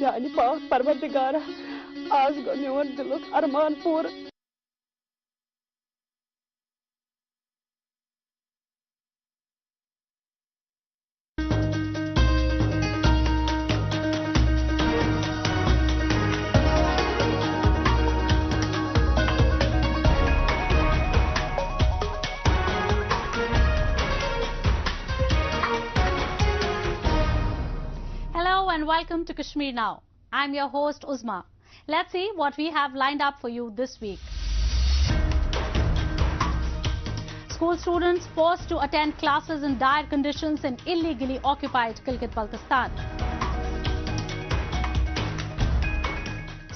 यानी पाक परवरदिगारा आज गो मेवन दिलुक अरमान पूर। And welcome to Kashmir Now. I'm your host Uzma. Let's see what we have lined up for you this week. School students forced to attend classes in dire conditions in illegally occupied Gilgit-Baltistan.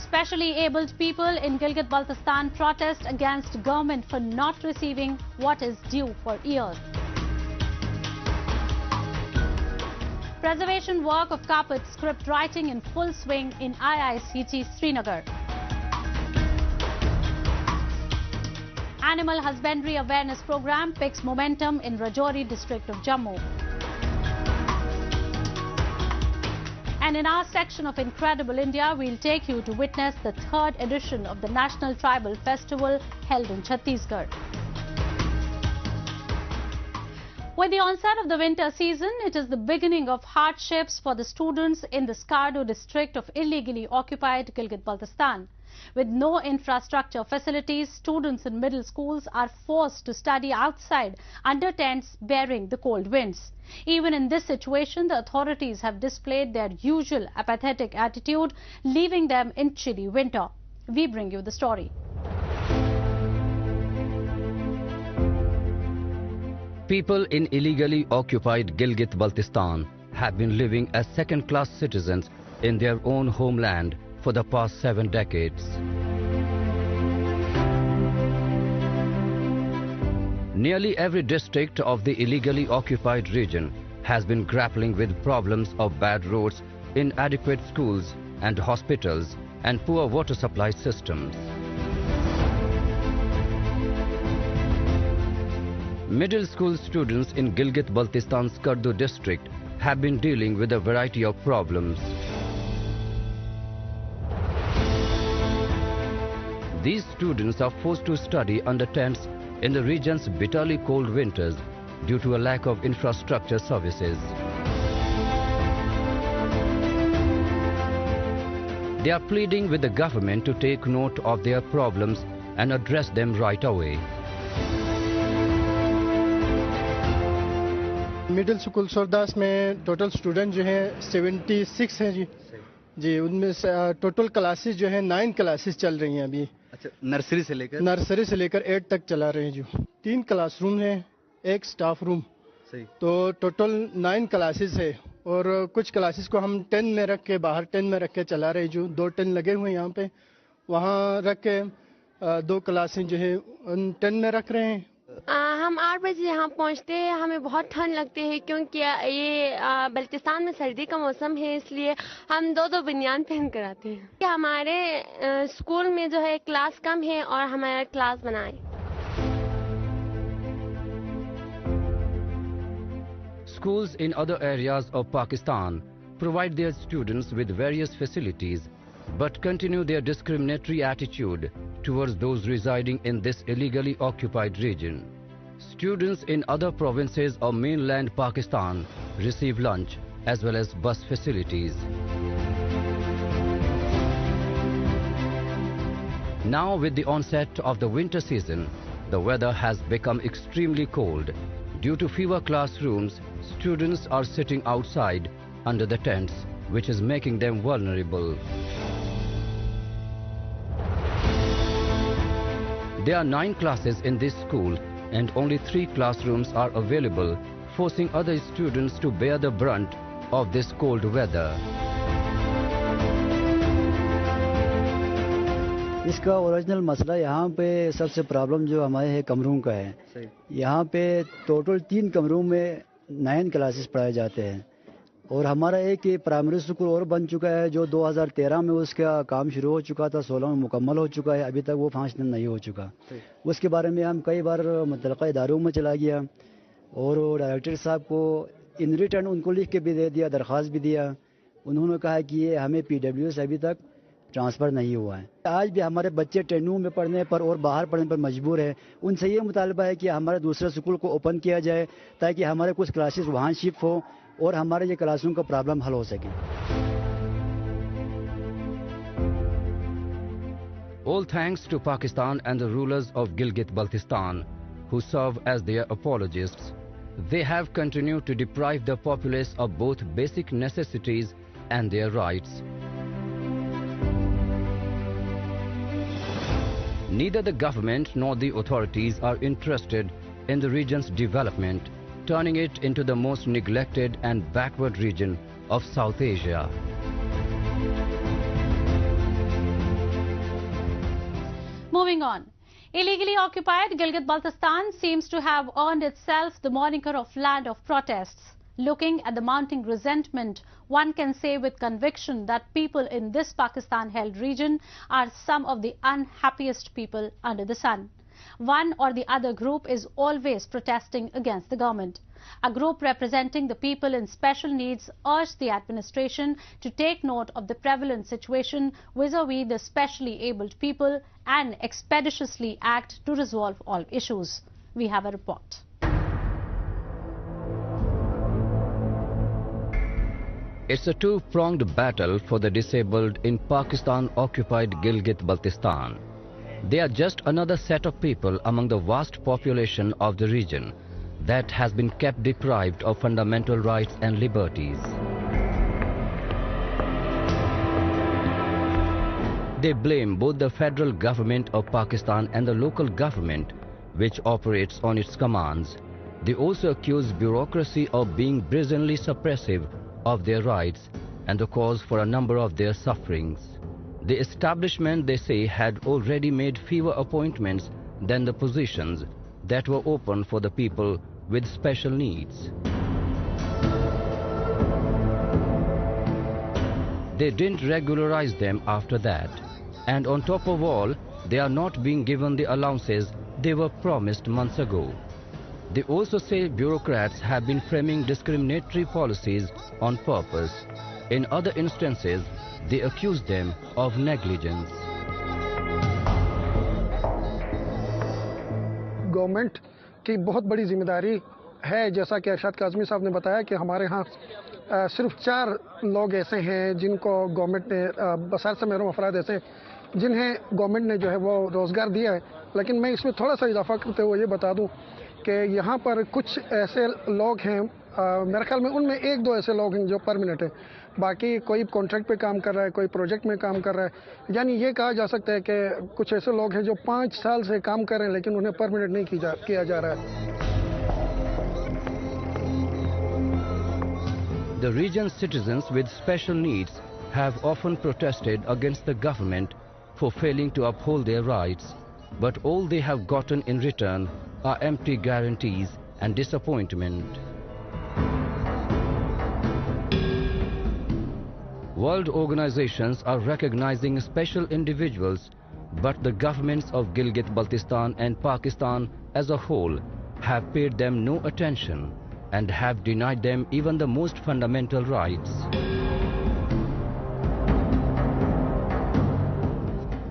Specially abled people in Gilgit-Baltistan protest against government for not receiving what is due for years. Preservation work of carpet script writing in full swing in IICT Srinagar. Animal husbandry awareness program picks momentum in Rajouri district of Jammu. And in our section of Incredible India, we'll take you to witness the 3rd edition of the National Tribal Festival held in Chhattisgarh. With the onset of the winter season, it is the beginning of hardships for the students in the Skardu district of illegally occupied Gilgit-Baltistan. With no infrastructure facilities, students in middle schools are forced to study outside under tents bearing the cold winds. Even in this situation, the authorities have displayed their usual apathetic attitude, leaving them in chilly winter. We bring you the story. People in illegally occupied Gilgit-Baltistan have been living as second-class citizens in their own homeland for the past 7 decades. Nearly every district of the illegally occupied region has been grappling with problems of bad roads, inadequate schools and hospitals, and poor water supply systems. Middle school students in Gilgit-Baltistan's Skardu district have been dealing with a variety of problems. These students are forced to study under tents in the region's bitterly cold winters due to a lack of infrastructure services. They are pleading with the government to take note of their problems and address them right away. Middle school सरदास में total student जो हैं 76 हैं जी उनमें से total classes जो हैं 9 classes चल रही हैं अभी। अच्छा, नर्सरी से लेकर 8 तक चला रहे हैं जो 3 क्लासरूम हैं, 1 स्टाफ रूम, सही। तो टोटल 9 क्लासेस है और कुछ क्लासेस को हम 10 में रख के बाहर 10 में रख के चला रहे हैं जो 2 10 लगे हुए हैं यहाँ पे, वहाँ रख के 2 क्लासेस जो है 10 में रख रहे हैं। हम 8 बजे यहाँ पहुँचते हैं। हमें बहुत ठंड लगती है क्योंकि ये बल्तिस्तान में सर्दी का मौसम है, इसलिए हम 2 बनियान पहन कर आते हैं। हमारे स्कूल में जो है क्लास कम है और हमारा क्लास बनाए। Schools in other areas of Pakistan provide their students with various facilities but continue their discriminatory attitude towards those residing in this illegally occupied region. Students in other provinces of mainland Pakistan receive lunch as well as bus facilities. Now, with the onset of the winter season, the weather has become extremely cold. Due to fewer classrooms, students are sitting outside under the tents, which is making them vulnerable. There are 9 classes in this school and only 3 classrooms are available, forcing other students to bear the brunt of this cold weather. इसका original मसला यहाँ पे सबसे problem जो हमारे है कमरों का है। यहाँ पे टोटल 3 कमरों में 9 क्लासेस पढ़ाए जाते हैं और हमारा एक ये प्राइमरी स्कूल और बन चुका है जो 2013 में उसका काम शुरू हो चुका था, 16 में मुकम्मल हो चुका है, अभी तक वो फंक्शनल नहीं हो चुका। उसके बारे में हम कई बार मुतल्लिक़ा इदारों में चला गया और डायरेक्टर साहब को इन रिटर्न उनको लिख के भी दे दिया, दरख्वास्त भी दिया, उन्होंने कहा कि ये हमें PWD से अभी तक ट्रांसफ़र नहीं हुआ है। आज भी हमारे बच्चे ट्रेनों में पढ़ने पर और बाहर पढ़ने पर मजबूर हैं। उनसे ये मुतालबा है कि हमारे दूसरे स्कूल को ओपन किया जाए ताकि हमारे कुछ क्लासेस वहाँ शिफ्ट हो और हमारे ये क्लासरूम का प्रॉब्लम हल हो सके। All thanks to Pakistan and the rulers of Gilgit-Baltistan, who serve as their apologists. They have continued to deprive the populace of both basic necessities and their rights. Neither the government nor the authorities are interested in the region's development, turning it into the most neglected and backward region of South Asia. Moving on. Illegally occupied Gilgit-Baltistan seems to have earned itself the moniker of land of protests. Looking at the mounting resentment, one can say with conviction that people in this Pakistan-held region are some of the unhappiest people under the sun. One or the other group is always protesting against the government. A group representing the people in special needs urged the administration to take note of the prevalent situation vis-à-vis the specially abled people and expeditiously act to resolve all issues. We have a report. It's a two-pronged battle for the disabled in Pakistan-occupied Gilgit-Baltistan. They are just another set of people among the vast population of the region that has been kept deprived of fundamental rights and liberties. They blame both the federal government of Pakistan and the local government, which operates on its commands. They also accuse bureaucracy of being brazenly suppressive of their rights and the cause for a number of their sufferings. The establishment, they say, had already made fewer appointments than the positions that were open for the people with special needs. They didn't regularize them after that. And on top of all, they are not being given the allowances they were promised months ago. They also say bureaucrats have been framing discriminatory policies on purpose. In other instances, they accuse them of negligence. Government की बहुत बड़ी जिम्मेदारी है, जैसा कि अरशद काज़मी साहब ने बताया कि हमारे यहाँ सिर्फ 4 लोग ऐसे हैं जिनको गवर्नमेंट ने बसार से महरूम अफराद ऐसे जिन्हें गवर्नमेंट ने जो है वो रोज़गार दिया है। लेकिन मैं इसमें थोड़ा सा इजाफा करते हुए ये बता दूं कि यहाँ पर कुछ ऐसे लोग हैं, मेरे ख्याल में उनमें 1-2 ऐसे लोग हैं जो परमानेंट हैं, बाकी कोई कॉन्ट्रैक्ट पे काम कर रहा है, कोई प्रोजेक्ट में काम कर रहा है। यानी ये कहा जा सकता है कि कुछ ऐसे लोग हैं जो 5 साल से काम कर रहे हैं लेकिन उन्हें परमानेंट नहीं किया जा रहा है। The region's citizens with special needs have often protested against the government for failing to uphold their rights, but all they have gotten in return are empty guarantees and disappointment. World organizations are recognizing special individuals, but the governments of Gilgit-Baltistan and Pakistan as a whole have paid them no attention and have denied them even the most fundamental rights.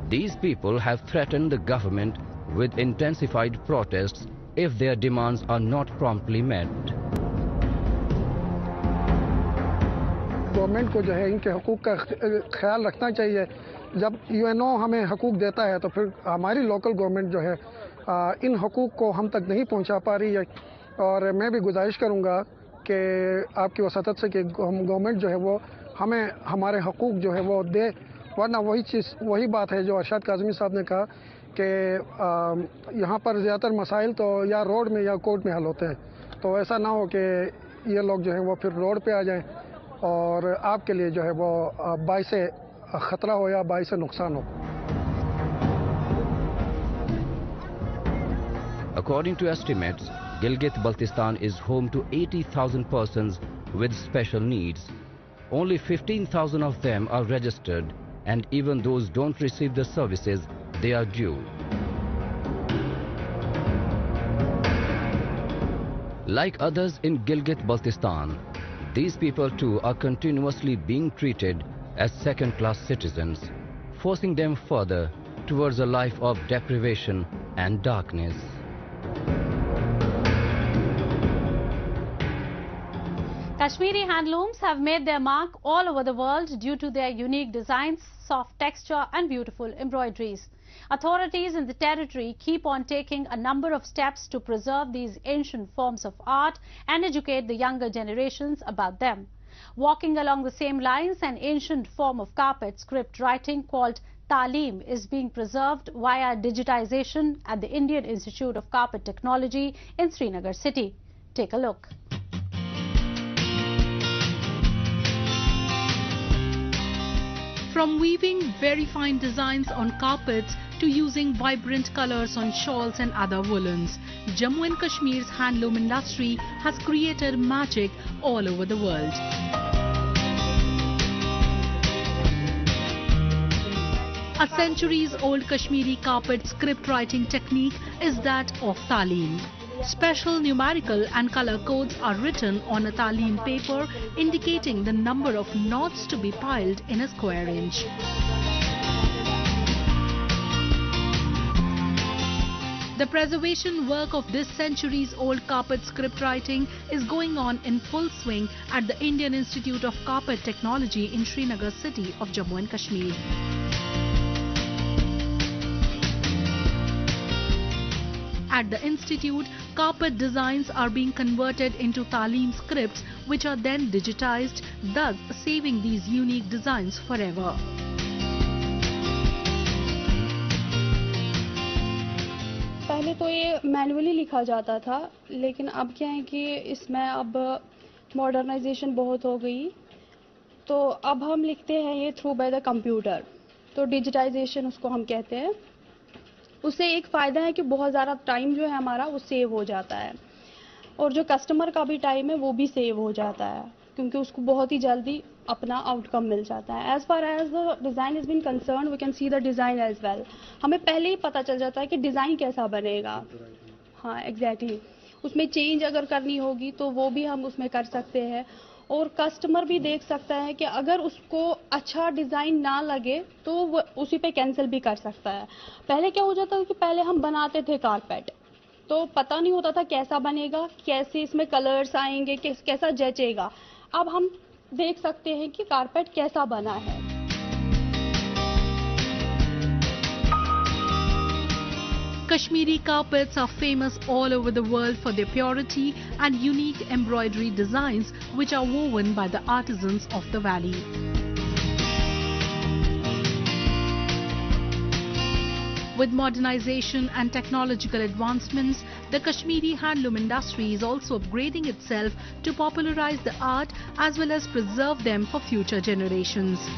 These people have threatened the government with intensified protests if their demands are not promptly met. Government को जो है इनके हकूक़ का ख्याल रखना चाहिए। जब UNO हमें हकूक़ देता है तो फिर हमारी लोकल गवर्नमेंट जो है इन हकूक़ को हम तक नहीं पहुंचा पा रही है। और मैं भी गुजारिश करूंगा कि आपकी वसातत से कि गवर्नमेंट जो है वो हमें हमारे हकूक़ जो है वो दे, वरना वही बात है जो अरशद काज़मी साहब ने कहा कि यहाँ पर ज़्यादातर मसाइल तो या रोड में या कोर्ट में हल होते हैं। तो ऐसा ना हो कि ये लोग जो है वो फिर रोड पे आ जाएं और आपके लिए जो है वो बाइस ख़तरा हो या बाइस नुकसान हो। According to estimates, Gilgit-Baltistan is home to 80,000 persons with special needs. Only 15,000 of them are registered, and even those don't receive the services they are due. Like others in Gilgit-Baltistan, these people too are continuously being treated as second-class citizens, forcing them further towards a life of deprivation and darkness. Kashmiri handlooms have made their mark all over the world due to their unique designs, soft texture and beautiful embroideries. Authorities in the territory keep on taking a number of steps to preserve these ancient forms of art and educate the younger generations about them. Walking along the same lines, an ancient form of carpet script writing called Talim is being preserved via digitization at the Indian Institute of Carpet Technology in Srinagar city. Take a look. From weaving very fine designs on carpets to using vibrant colors on shawls and other woolens, Jammu and Kashmir's handloom industry has created magic all over the world. A centuries-old Kashmiri carpet script writing technique is that of Talim. Special numerical and color codes are written on a Talim paper indicating the number of knots to be piled in a square inch. The preservation work of this centuries-old carpet script writing is going on in full swing at the Indian Institute of Carpet Technology in Srinagar city of Jammu and Kashmir. At the institute, carpet designs are being converted into Talim scripts which are then digitized, thus saving these unique designs forever. पहले तो ये manually लिखा जाता था, लेकिन अब क्या है कि इसमें अब मॉडर्नाइजेशन बहुत हो गई, तो अब हम लिखते हैं ये थ्रू बाय द कंप्यूटर, तो डिजिटाइजेशन उसको हम कहते हैं। उससे एक फ़ायदा है कि बहुत ज़्यादा टाइम जो है हमारा वो सेव हो जाता है, और जो कस्टमर का भी टाइम है वो भी सेव हो जाता है, क्योंकि उसको बहुत ही जल्दी अपना आउटकम मिल जाता है। As far as the design is been concern, we can see the design as well. हमें पहले ही पता चल जाता है कि डिज़ाइन कैसा बनेगा। हाँ, एग्जैक्टली। उसमें चेंज अगर करनी होगी तो वो भी हम उसमें कर सकते हैं, और कस्टमर भी देख सकता है कि अगर उसको अच्छा डिज़ाइन ना लगे तो वो उसी पे कैंसिल भी कर सकता है। पहले क्या हो जाता है कि पहले हम बनाते थे कारपेट, तो पता नहीं होता था कैसा बनेगा, कैसे इसमें कलर्स आएंगे, कैसा जचेगा। अब हम देख सकते हैं कि कारपेट कैसा बना है। Kashmiri carpets are famous all over the world for their purity and unique embroidery designs which are woven by the artisans of the valley. With modernization and technological advancements, the Kashmiri handloom industry is also upgrading itself to popularize the art as well as preserve them for future generations.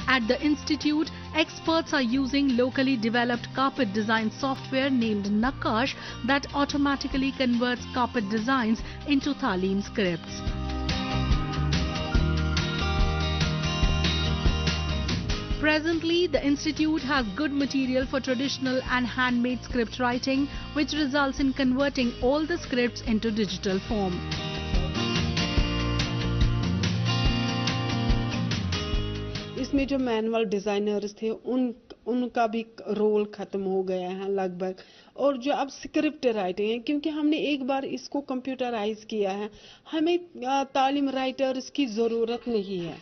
At the institute, experts are using locally developed carpet design software named Nakash that automatically converts carpet designs into Talim scripts. Presently, the institute has good material for traditional and handmade script writing, which results in converting all the scripts into digital form. इसमें जो manual designers थे उनका भी role ख़त्म हो गया है लगभग, और जो अब स्क्रिप्ट राइटिंग है, क्योंकि हमने एक बार इसको कंप्यूटराइज किया है, हमें तालीम राइटर्स की ज़रूरत नहीं है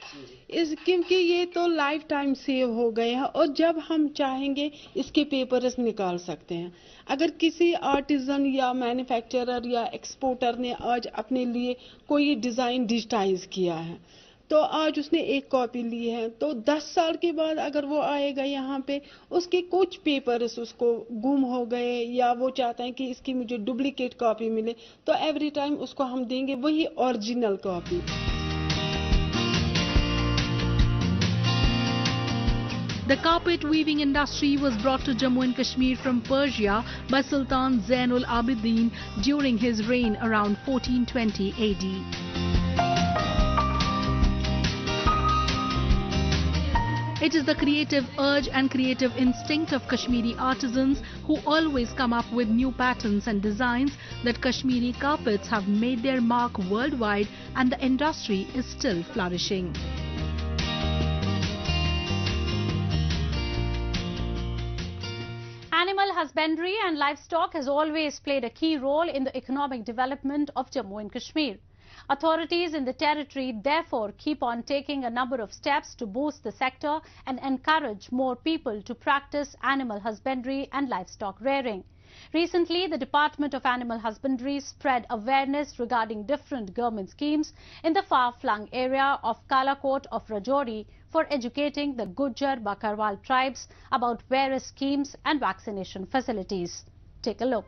क्योंकि ये तो लाइफ टाइम सेव हो गए हैं, और जब हम चाहेंगे इसके पेपर्स निकाल सकते हैं। अगर किसी आर्टिजन या मैन्युफैक्चरर या एक्सपोर्टर ने आज अपने लिए कोई डिज़ाइन डिजिटाइज किया है, तो आज उसने एक कॉपी ली है, तो 10 साल के बाद अगर वो आएगा यहाँ पे, उसके कुछ पेपर्स उसको गुम हो गए या वो चाहता है कि इसकी मुझे डुप्लीकेट कॉपी मिले, तो एवरी टाइम उसको हम देंगे वही original copy. The carpet weaving industry was brought to Jammu and Kashmir from Persia by Sultan Zainul Abidin during his reign around 1420 AD. It is the creative urge and creative instinct of Kashmiri artisans who always come up with new patterns and designs that Kashmiri carpets have made their mark worldwide, and the industry is still flourishing. Animal husbandry and livestock has always played a key role in the economic development of Jammu and Kashmir. Authorities in the territory therefore keep on taking a number of steps to boost the sector and encourage more people to practice animal husbandry and livestock rearing. Recently, the Department of Animal Husbandry spread awareness regarding different government schemes in the far-flung area of Kalakot of Rajouri for educating the Gujjar Bakarwal tribes about various schemes and vaccination facilities. Take a look.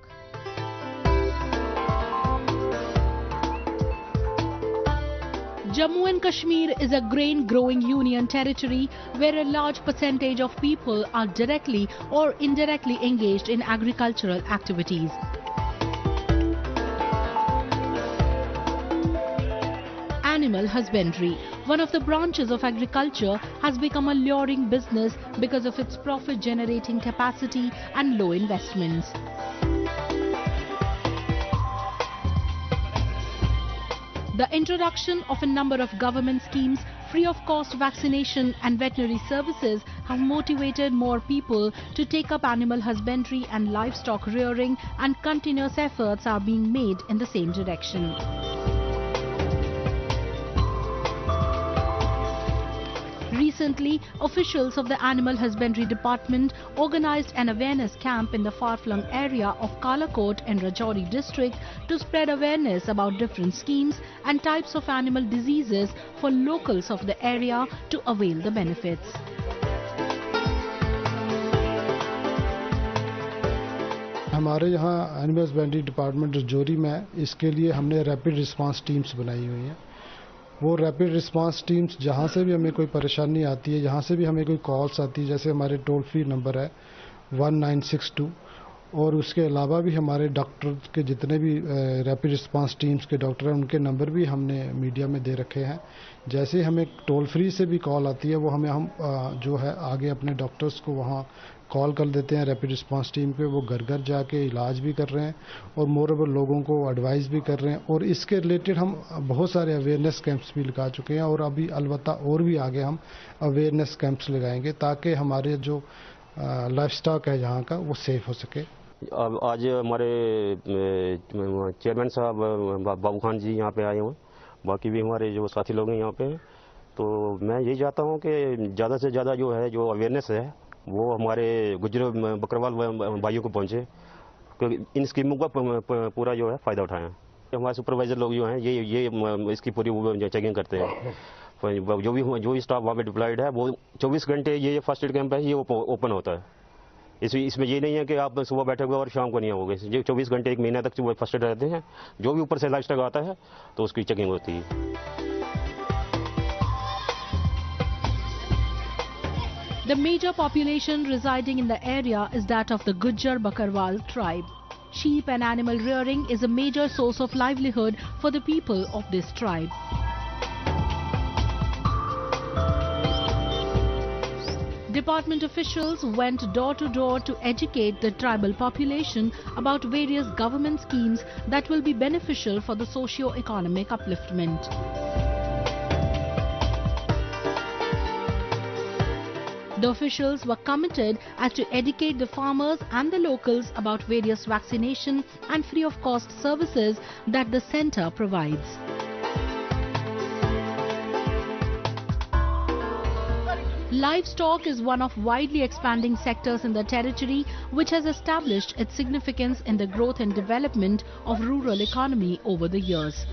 Jammu and Kashmir is a grain-growing union territory where a large percentage of people are directly or indirectly engaged in agricultural activities. Animal husbandry, one of the branches of agriculture, has become a luring business because of its profit-generating capacity and low investments. The introduction of a number of government schemes, free-of-cost vaccination and veterinary services have motivated more people to take up animal husbandry and livestock rearing, and continuous efforts are being made in the same direction. Recently, officials of the Animal Husbandry Department organized an awareness camp in the far-flung area of Kalakot in Rajouri district to spread awareness about different schemes and types of animal diseases for locals of the area to avail the benefits. हमारे यहाँ animal husbandry department Rajouri में इसके लिए हमने rapid response teams बनाई हुई हैं। वो रैपिड रिस्पांस टीम्स जहाँ से भी हमें कोई परेशानी आती है, जहाँ से भी हमें कोई कॉल्स आती है, जैसे हमारे टोल फ्री नंबर है 1962, और उसके अलावा भी हमारे डॉक्टर के जितने भी रैपिड रिस्पांस टीम्स के डॉक्टर हैं उनके नंबर भी हमने मीडिया में दे रखे हैं। जैसे हमें टोल फ्री से भी कॉल आती है वो हम जो है आगे अपने डॉक्टर्स को वहाँ कॉल कर देते हैं रैपिड रिस्पांस टीम पे। वो घर घर जाके इलाज भी कर रहे हैं और मोरओवर लोगों को एडवाइस भी कर रहे हैं, और इसके रिलेटेड हम बहुत सारे अवेयरनेस कैंप्स भी लगा चुके हैं और अभी अलबत्ता और भी आगे हम अवेयरनेस कैंप्स लगाएंगे ताकि हमारे जो लाइफ स्टॉक है यहाँ का वो सेफ हो सके। आज हमारे चेयरमैन साहब बाबू खान जी यहाँ पे आए हुए, बाकी भी हमारे जो साथी लोग हैं यहाँ पे, तो मैं यही चाहता हूँ कि ज़्यादा से ज़्यादा जो है जो अवेयरनेस है वो हमारे गुजर बकरवाल भाइयों को पहुँचे, क्योंकि इन स्कीमों का पूरा जो है फ़ायदा उठाएं। हमारे सुपरवाइजर लोग जो हैं ये इसकी पूरी चेकिंग करते हैं। जो भी स्टाफ वहाँ पे डिप्लॉयड है वो 24 घंटे ये फर्स्ट एड कैंप है ये ओपन होता है। इसमें ये नहीं है कि आप सुबह बैठे हुए और शाम को नहीं आओगे। ये 24 घंटे 1 महीने तक वो फर्स्ट एड रहते हैं। जो भी ऊपर से लाइफ स्टॉक आता है तो उसकी चेकिंग होती है। The major population residing in the area is that of the Gujjar Bakarwal tribe. Sheep and animal rearing is a major source of livelihood for the people of this tribe. Department officials went door to door to educate the tribal population about various government schemes that will be beneficial for the socio-economic upliftment. The officials were committed as to educate the farmers and the locals about various vaccination and free-of-cost services that the centre provides. Livestock is one of widely expanding sectors in the territory, which has established its significance in the growth and development of rural economy over the years.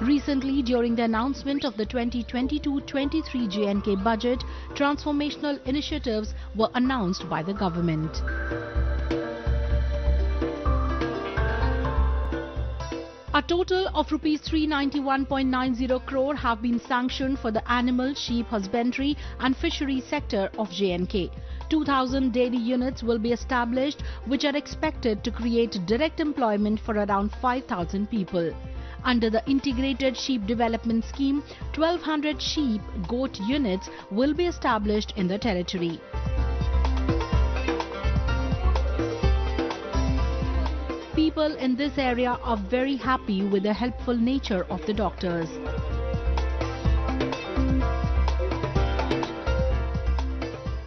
Recently, during the announcement of the 2022-23 J&K budget, transformational initiatives were announced by the government. A total of Rs 391.90 crore have been sanctioned for the animal, sheep husbandry and fishery sector of J&K. 2,000 dairy units will be established, which are expected to create direct employment for around 5,000 people. Under the Integrated Sheep Development Scheme, 1,200 sheep goat units will be established in the territory. People in this area are very happy with the helpful nature of the doctors.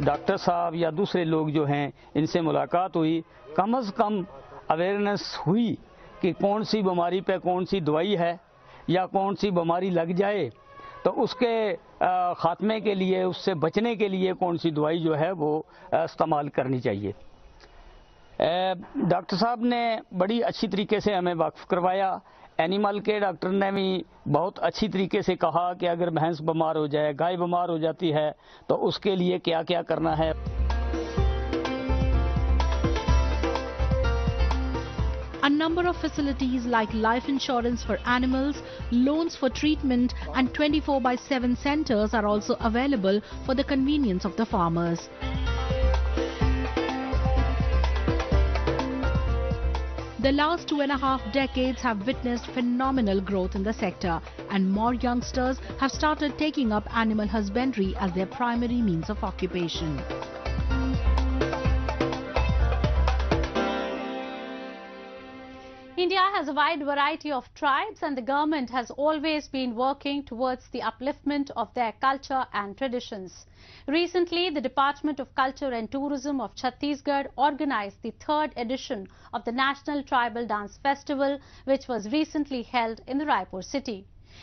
Doctor साहब या दूसरे लोग जो हैं इनसे मुलाकात हुई, कम से कम अवेयरनेस हुई कि कौन सी बीमारी पे कौन सी दवाई है या कौन सी बीमारी लग जाए तो उसके खात्मे के लिए, उससे बचने के लिए कौन सी दवाई जो है वो इस्तेमाल करनी चाहिए। डॉक्टर साहब ने बड़ी अच्छी तरीके से हमें वाकिफ करवाया। एनिमल के डॉक्टर ने भी बहुत अच्छी तरीके से कहा कि अगर भैंस बीमार हो जाए, गाय बीमार हो जाती है तो उसके लिए क्या क्या करना है। A number of facilities like life insurance for animals, loans for treatment and 24/7 centers are also available for the convenience of the farmers. The last 2.5 decades have witnessed phenomenal growth in the sector, and more youngsters have started taking up animal husbandry as their primary means of occupation. India has a wide variety of tribes, and the government has always been working towards the upliftment of their culture and traditions. Recently, the Department of Culture and Tourism of Chhattisgarh organized the 3rd edition of the National Tribal Dance Festival, which was recently held in the Raipur city.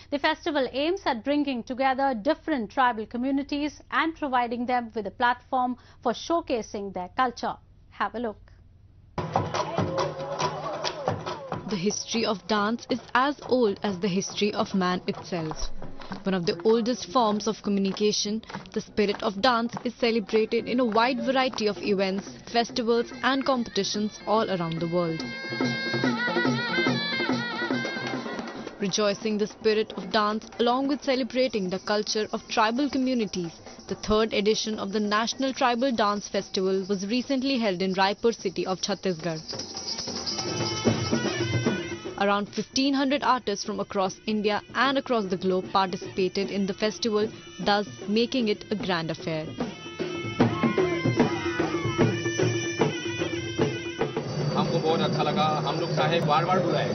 The festival aims at bringing together different tribal communities and providing them with a platform for showcasing their culture. Have a look. The history of dance is as old as the history of man itself. One of the oldest forms of communication, the spirit of dance is celebrated in a wide variety of events, festivals and competitions all around the world. Rejoicing the spirit of dance along with celebrating the culture of tribal communities, the 3rd edition of the National Tribal Dance Festival was recently held in Raipur city of Chhattisgarh. Around 1,500 artists from across India and across the globe participated in the festival, thus making it a grand affair. हमको बहुत अच्छा लगा, हम लोग चाहे बार-बार बुलाए,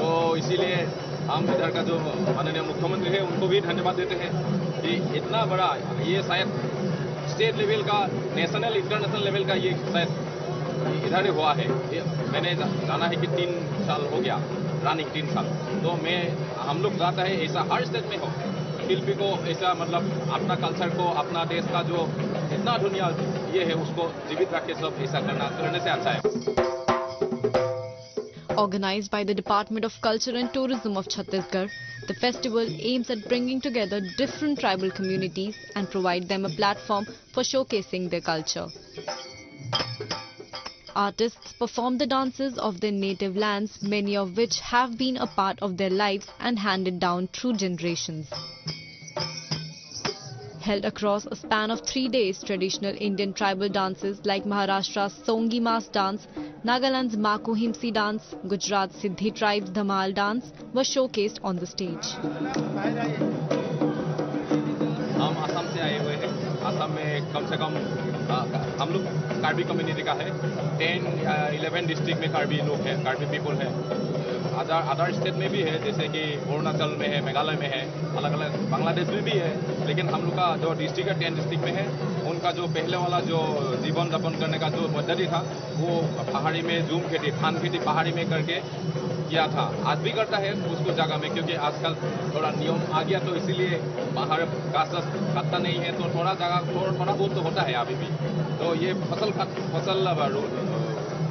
तो इसीलिए हम इधर का जो माननीय मुख्यमंत्री है उनको भी धन्यवाद देते हैं कि इतना बड़ा, ये शायद स्टेट लेवल का, नेशनल इंटरनेशनल लेवल का ये शायद इधर हुआ है। मैंने जाना है कि 3 साल हो गया, रनिंग 3 साल, तो हम लोग चाहते हैं ऐसा हर स्टेट में हो, शिल्पी को ऐसा मतलब अपना कल्चर को, अपना देश का जो इतना दुनिया ये है उसको जीवित रख के सब ऐसा करने से अच्छा है। Organized by the Department of Culture and Tourism of Chhattisgarh, the festival aims at bringing together different tribal communities and provide them a platform for showcasing their culture. Artists perform the dances of their native lands, many of which have been a part of their lives and handed down through generations. Held across a span of 3 days, traditional Indian tribal dances like Maharashtra's Songi Mas dance, Nagaland's Maku Himsi dance, Gujarat's Siddhi tribe's Dhamal dance were showcased on the stage. हम असम से आए हुए हैं। असम में कम से कम हम लोग Karbi community का है। 10-11 डिस्ट्रिक्ट में कार्बी लोग हैं, कार्बी पीपल है। अदर स्टेट में भी है, जैसे कि अरुणाचल में है, मेघालय में है, अलग अलग बांग्लादेश में भी है। लेकिन हम लोग का जो डिस्ट्रिक्ट है 10 डिस्ट्रिक्ट में है, उनका जो पहले वाला जो जीवन यापन करने का जो पद्धति था वो पहाड़ी में जूम खेती, धान खेती पहाड़ी में करके किया था। आज भी करता है कुछ जगह में, क्योंकि आजकल थोड़ा नियम आ गया तो इसीलिए बाहर घास काटता नहीं है, तो थोड़ा जगह थोड़ा बहुत तो होता है अभी भी। तो ये फसल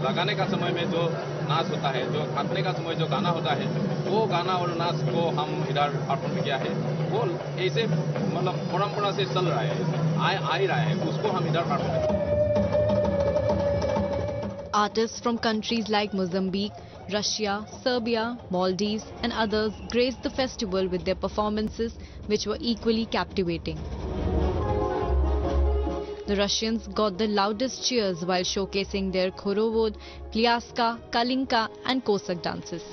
लगाने का समय में जो नाच होता है, जो काटने का समय जो गाना होता है, वो गाना और नाच को हम इधर परफॉर्म किया है। वो ऐसे मतलब परंपरा से चल रहा है, आ ही रहा है, उसको हम इधर परफॉर्म किया। Artists from countries like Mozambique, Russia, Serbia, Maldives and others graced the festival with their performances, which were equally captivating. The Russians got the loudest cheers while showcasing their Khorovod, Pliaska, Kalinka and Kosak dances.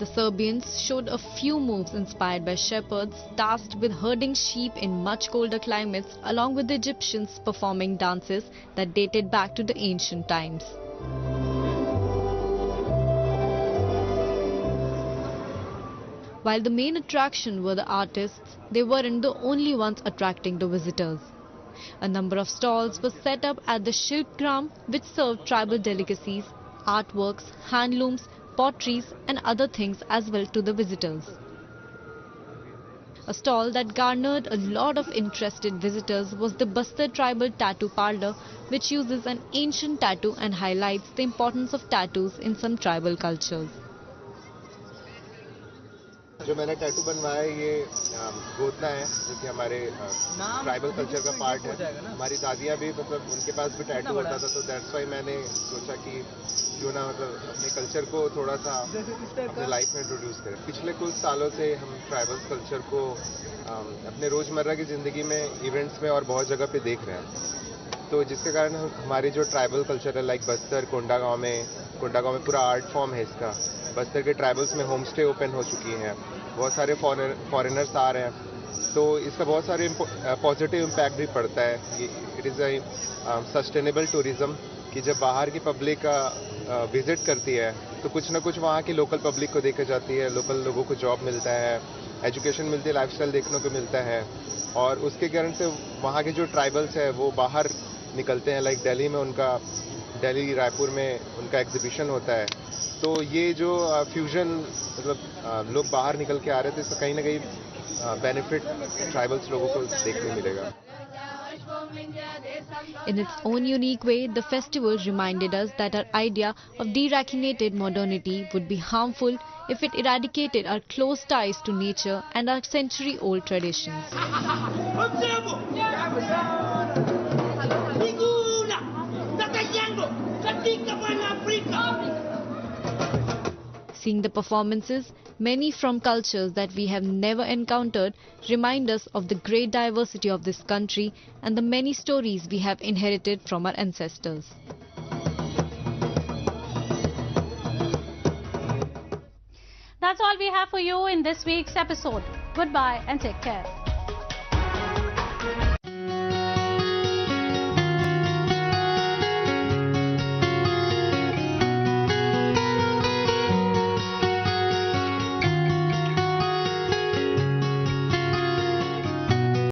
The Serbians showed a few moves inspired by shepherds tasked with herding sheep in much colder climates, along with the Egyptians performing dances that dated back to the ancient times. While the main attraction were the artists, they weren't the only ones attracting the visitors. A number of stalls were set up at the Shilpgram, which served tribal delicacies, artworks, handlooms, potteries and other things as well to the visitors. A stall that garnered a lot of interested visitors was the Bastar Tribal Tattoo Parlor, which uses an ancient tattoo and highlights the importance of tattoos in some tribal cultures. जो मैंने tattoo बनवाया ये गोतना है, जो कि हमारे tribal culture का part है। हमारी दादियाँ भी मतलब उनके पास भी टैटू होता था, तो दैट्स वाई मैंने सोचा कि क्यों ना मतलब अपने कल्चर को थोड़ा सा अपने लाइफ में इंट्रोड्यूस करें। पिछले कुछ सालों से हम ट्राइबल कल्चर को अपने रोज़मर्रा की ज़िंदगी में इवेंट्स में और बहुत जगह पे देख रहे हैं, तो जिसके कारण हमारी जो ट्राइबल कल्चर है लाइक बस्तर कोंडागांव में पूरा आर्ट फॉर्म है इसका। बस्तर के ट्राइबल्स में होम स्टे ओपन हो चुकी हैं, बहुत सारे फॉरेनर्स आ रहे हैं, तो इसका बहुत सारे पॉजिटिव इम्पैक्ट भी पड़ता है। It is a sustainable tourism कि जब बाहर की पब्लिक विजिट करती है तो कुछ ना कुछ वहाँ की लोकल पब्लिक को देखा जाती है, लोकल लोगों को जॉब मिलता है, एजुकेशन मिलती है, लाइफस्टाइल देखने को मिलता है, और उसके कारण से वहाँ के जो ट्राइबल्स है वो बाहर निकलते हैं। लाइक दिल्ली रायपुर में उनका एग्जीबिशन होता है, तो ये जो फ्यूजन मतलब लोग बाहर निकल के आ रहे थे, इसका कहीं ना कहीं बेनिफिट ट्राइबल्स लोगों को देखने मिलेगा। In its own unique way, the festival reminded us that our idea of deracinated modernity would be harmful if it eradicated our close ties to nature and our century-old traditions. Seeing the performances, many from cultures that we have never encountered, remind us of the great diversity of this country and the many stories we have inherited from our ancestors. That's all we have for you in this week's episode. Goodbye and take care.